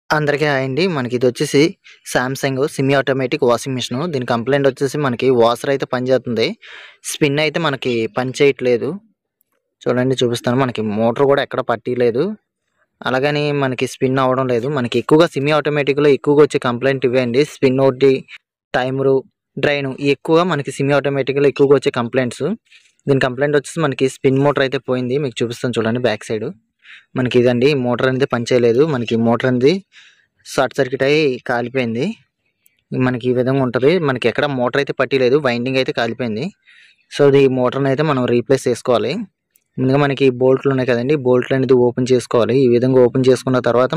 అందరికీ హాయ్ అండి. మనకిదొచ్చేసి Samsung semi automatic washing machine. దీని కంప్లెయింట్ వచ్చేసి మనకి వాషర్ అయితే పనిచేస్తుంది. స్పిన్ అయితే మనకి పని చేయట్లేదు. చూడండి చూపిస్తాను. మనకి మోటర్ కూడా ఎక్కడ పట్టియలేదు. అలాగని మనకి స్పిన్ అవ్వడం లేదు. మనకి ఎక్కువగా సెమీ ఆటోమేటిక్‌లో ఎక్కువగా వచ్చే కంప్లెయింట్ ఇవే అండి. స్పిన్ ఒకటి, టైమరు, డ్రైను ఈ ఎక్కువగా మనకి సెమీ ఆటోమేటిక్‌లో ఎక్కువగా వచ్చే కంప్లెయింట్స్. దీని కంప్లెయింట్ వచ్చేసి మనకి స్పిన్ మోటర్ అయితే పోయింది. మీకు చూపిస్తాను చూడండి బ్యాక్ సైడు. మనకి ఇదండి మోటర్ అనేది పని చేయలేదు. మనకి మోటర్ అనేది షార్ట్ సర్క్యూట్ అయ్యి కాలిపోయింది. మనకి ఈ విధంగా ఉంటది. మనకి ఎక్కడ మోటర్ అయితే పట్టియలేదు. వైండింగ్ అయితే కాలిపోయింది. సో, ఈ మోటర్‌ని అయితే మనం రీప్లేస్ చేసుకోవాలి. ముందుగా మనకి బోల్ట్లు ఉన్నాయి కదండీ! బోల్ట్లు అనేది ఓపెన్ చేసుకోవాలి. ఈ విధంగా ఓపెన్ చేసుకున్న తర్వాత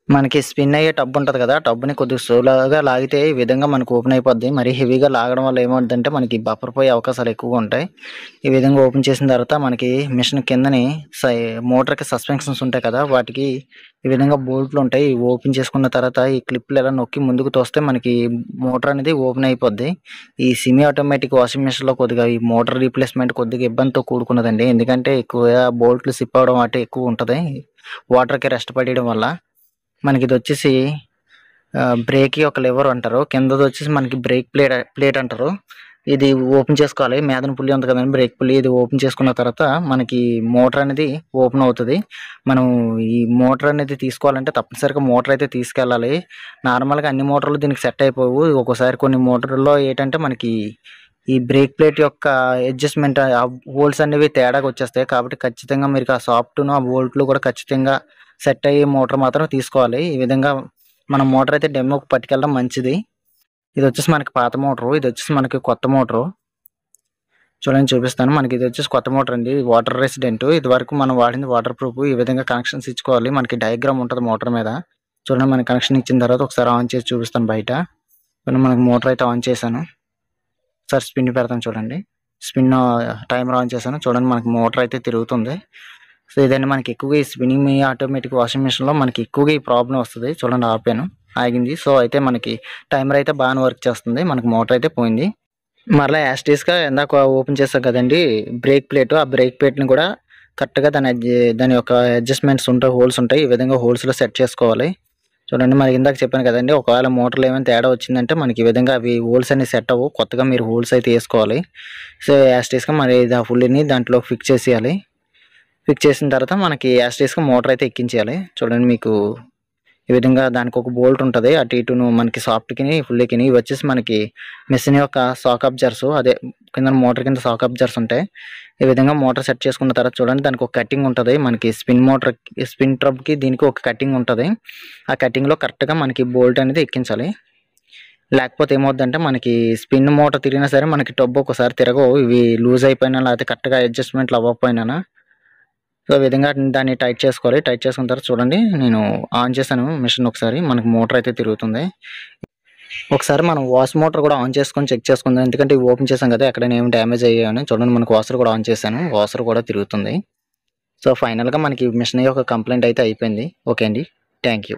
మనకి స్పిన్ అయ్యే టబ్ ఉంటది కదా! ఆ టబ్‌ని కొద్దిగా స్లోగా లాగితే ఈ విధంగా మనకు ఓపెన్ అయిపోద్ది. మరీ హెవీగా లాగడం వల్ల ఏమవుద్దంటే మనకి బఫర్ పోయే అవకాశాలు ఎక్కువగా ఉంటాయి. ఈ విధంగా ఓపెన్ చేసిన తర్వాత మనకి మిషన్ కిందని సై మోటార్‌కి సస్పెన్షన్స్ ఉంటాయి కదా! వాటికి ఈ విధంగా బోల్ట్లు ఉంటాయి. ఇవి ఓపెన్ చేసుకున్న తర్వాత ఈ క్లిప్‌లు ఇలా నొక్కి ముందుకు తోస్తే మనకి మోటార్ అనేది ఓపెన్ అయిపోద్ది. ఈ సెమీ ఆటోమేటిక్ వాషింగ్ మిషన్‌లో కొద్దిగా ఈ మోటార్ రీప్లేస్‌మెంట్ కొద్దిగా ఇబ్బందితో కూడుకున్నదండి. ఎందుకంటే ఎక్కువగా బోల్ట్లు స్లిప్ అవ్వడం అటు ఎక్కువ ఉంటది. వాటర్‌కి రెస్ట్ పడేయడం వల్ల. మనకిదొచ్చేసి బ్రేక్ యొక్క లివర్ అంటారు. కిందదొచ్చేసి మనకి బ్రేక్ ప్లేట్ అంటారు. ఇది ఓపెన్ చేసుకోవాలి. మీదన పుల్లీ ఉంది కదండీ! బ్రేక్ పుల్లీ ఇది ఓపెన్ చేసుకున్న తర్వాత మనకి మోటర్ అనేది ఓపెన్ అవుతది. మనం ఈ మోటర్ అనేది తీసుకోవాలంటే తప్పనిసరిగా మోటర్ అయితే తీసుకెళ్ళాలి. నార్మల్‌గా అన్ని మోటార్లు దీనికి సెట్ అయిపోవు. ఒక్కోసారి కొన్ని మోటార్‌ల్లో ఏటంటే మనకి ఈ బ్రేక్ ప్లేట్ యొక్క అడ్జస్ట్‌మెంట్ ఆ హోల్స్ అనేవి తేడాగా వచ్చేస్తాయి. కాబట్టి ఖచ్చితంగా మీరు ఆ సాఫ్ట్‌ను, ఆ బోల్ట్‌లు కూడా ఖచ్చితంగా సెట్ అయ్యే మోటర్ మాత్రం తీసుకోవాలి. ఈ విధంగా మనం మోటర్ అయితే డెమోకి పట్టుకెళ్ళడం మంచిది. ఇదొచ్చేసి మనకి పాత మోటరు. ఇదొచ్చేసి మనకి కొత్త మోటరు. చూడండి చూపిస్తాను. మనకి ఇదొచ్చేసి కొత్త మోటర్ అండి. Water resistant. ఇదివరకు మనం వాడింది వాటర్ ప్రూఫ్. ఈ విధంగా కనెక్షన్స్ ఇచ్చుకోవాలి. మనకి డయాగ్రామ్ ఉంటది మోటర్ మీద. చూడండి మనకి కనెక్షన్ ఇచ్చిన తర్వాత ఒకసారి ఆన్ చేసి చూపిస్తాను బయట. చూడండి మనకి మోటర్ అయితే ఆన్ చేశాను. ఒకసారి స్పిన్ పెడతాను చూడండి. స్పిన్ టైమర్ ఆన్ చేశాను. చూడండి మనకి మోటర్ అయితే తిరుగుతుంది. సో, ఇదండి మనకి ఎక్కువగా ఈ స్పిన్నింగ్ ఆటోమేటిక్ వాషింగ్ మిషన్‌లో మనకి ఎక్కువగా ఈ ప్రాబ్లమ్ వస్తది. చూడండి ఆపాను. ఆగింది. సో, అయితే మనకి టైమర్ అయితే బాగానే వర్క్ చేస్తుంది. మనకి మోటర్ అయితే పోయింది. మరలా యాజ్ టీజ్‌గా ఇందాక ఓపెన్ చేసాం కదండీ! Break plate. ఆ బ్రేక్ ప్లేట్‌ని కూడా కరెక్ట్‌గా దాని యొక్క అడ్జస్ట్‌మెంట్స్ ఉంటాయి. హోల్స్ ఉంటాయి. ఈ విధంగా హోల్స్‌లో సెట్ చేసుకోవాలి. చూడండి మరి ఇందాక చెప్పాను కదండీ! ఒకవేళ మోటర్‌లో ఏమైనా తేడా వచ్చిందంటే మనకి ఈ విధంగా అవి హోల్స్ అన్ని సెట్ అవ్వవు. కొత్తగా మీరు హోల్స్ అయితే ఏసుకోవాలి. సో, యాజ్ టీజ్‌గా మరి ఆ పుల్లీని దాంట్లో ఫిక్స్ చేసేయాలి. ఫిక్స్ చేసిన తర్వాత మనకి యాజ్ టీజ్‌గా మోటర్ అయితే ఎక్కించేయాలి. చూడండి మీకు ఈ విధంగా దానికొక బోల్ట్ ఉంటది. అటు ఇటును మనకి సాఫ్ట్‌కిని, ఫుల్లీకిని ఇవొచ్చేసి మనకి మెషిన్ యొక్క షాక్ అబ్జర్వర్స్ అదే కింద మోటర్ కింద షాక్ అబ్జర్వర్స్ ఉంటాయి. ఈ విధంగా మోటర్ సెట్ చేసుకున్న తర్వాత చూడండి దానికొక కట్టింగ్ ఉంటది. మనకి స్పిన్ ట్రబ్‌కి దీనికి ఒక కట్టింగ్ ఉంటది. ఆ కట్టింగ్‌లో కరెక్ట్‌గా మనకి బోల్ట్ అనేది ఎక్కించాలి. లేకపోతే ఏమవుద్దంటే మనకి స్పిన్ మోటర్ తిరిగినా సరే మనకి టబ్ ఒక్కోసారి తిరగవు. ఇవి లూజ్ అయిపోయినా లేకపోతే కరెక్ట్‌గా అడ్జస్ట్‌మెంట్లు అవ్వకపోయినానా సో, ఈ విధంగా దాన్ని టైట్ చేసుకోవాలి. టైట్ చేసుకున్న తర్వాత చూడండి నేను ఆన్ చేశాను మిషన్ ఒకసారి. మనకి మోటర్ అయితే తిరుగుతుంది. ఒకసారి మనం వాష్ మోటర్ కూడా ఆన్ చేసుకొని చెక్ చేసుకుందాం. ఎందుకంటే ఇవి ఓపెన్ చేసాం కదా! ఎక్కడైనా ఏమి డ్యామేజ్ అయ్యాయని. చూడండి మనకు వాషర్ కూడా ఆన్ చేశాను. వాషర్ కూడా తిరుగుతుంది. సో, ఫైనల్‌గా మనకి మిషన్ యొక్క కంప్లెయింట్ అయితే అయిపోయింది. ఓకే అండి. Thank you.